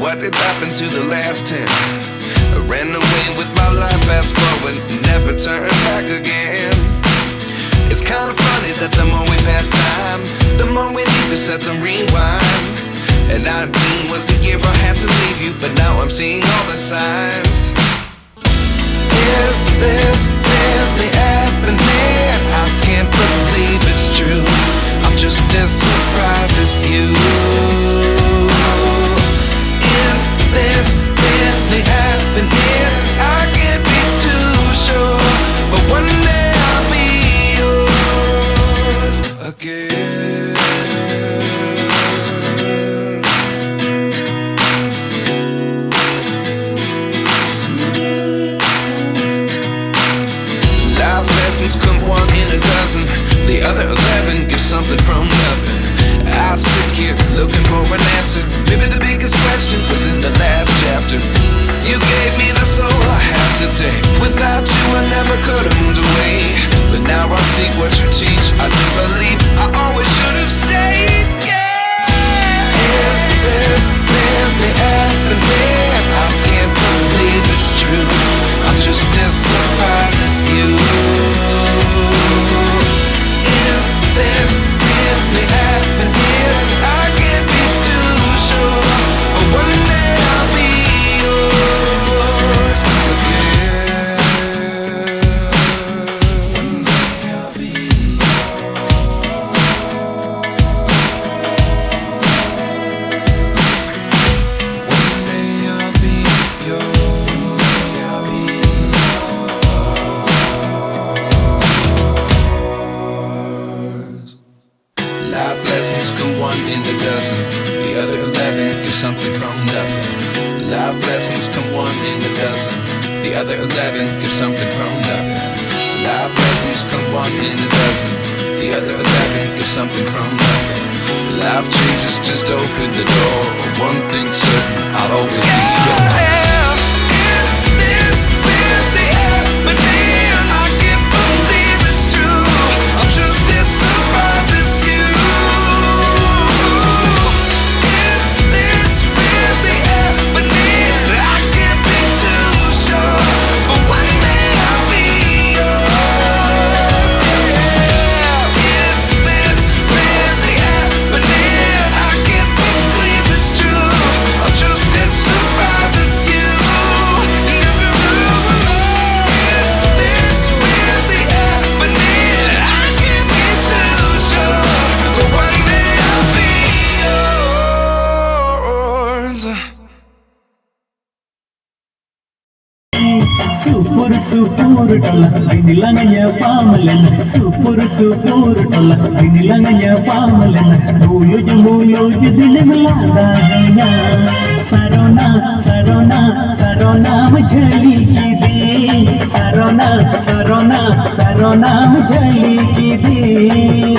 What did happen to the last 10? I ran away with my life, fast forward, never turn back again. It's kind of funny that the more we pass time, the more we need to set them rewind. And 19 was the year I had to leave you, but now I'm seeing all the signs. Is this really happening? I can't believe it's true. I'm just as surprised as you. Is this really happening? I can't be too sure, but one day I'll be yours again. Life lessons come one in a dozen. The other 11 get something from nothing. I sit here looking for an answer. Maybe the biggest question was in the last chapter. You gave me the soul I have today. Without you I never could have moved away. But now I see what you teach. I do believe I always should have stayed. Yeah. Is this really happening? I can't believe it's true. I'm just as surprised as you. Is this really happening? I can't be too sure, but one day I'll be yours again. One day I'll be One day I'll be yours. I'll be yours. Life lessons come one in a dozen. The other 11 give something from nothing. Life lessons come one in a dozen. The other 11 give something from nothing. Life lessons come one in a dozen. The other 11 give something from nothing. Life changes just open the door. One thing's certain, I'll always be yours. Is this really happening? I can't believe it's true. I'm just as surprised as you. Is this really happening? I can't be too sure, but one day I'll be yours. Yeah. Is this really happening? I can't believe it's true. I'm just as surprised as you. Is this really happening? I can't be too sure, but one day I'll be yours. Super tola, ainilanganya pamalen. Super tola, ainilanganya pamalen. Mulu dil milada gaya. Sarona, sarona, sarona jhali kidin. Sarona, sarona, sarona jhali kidin.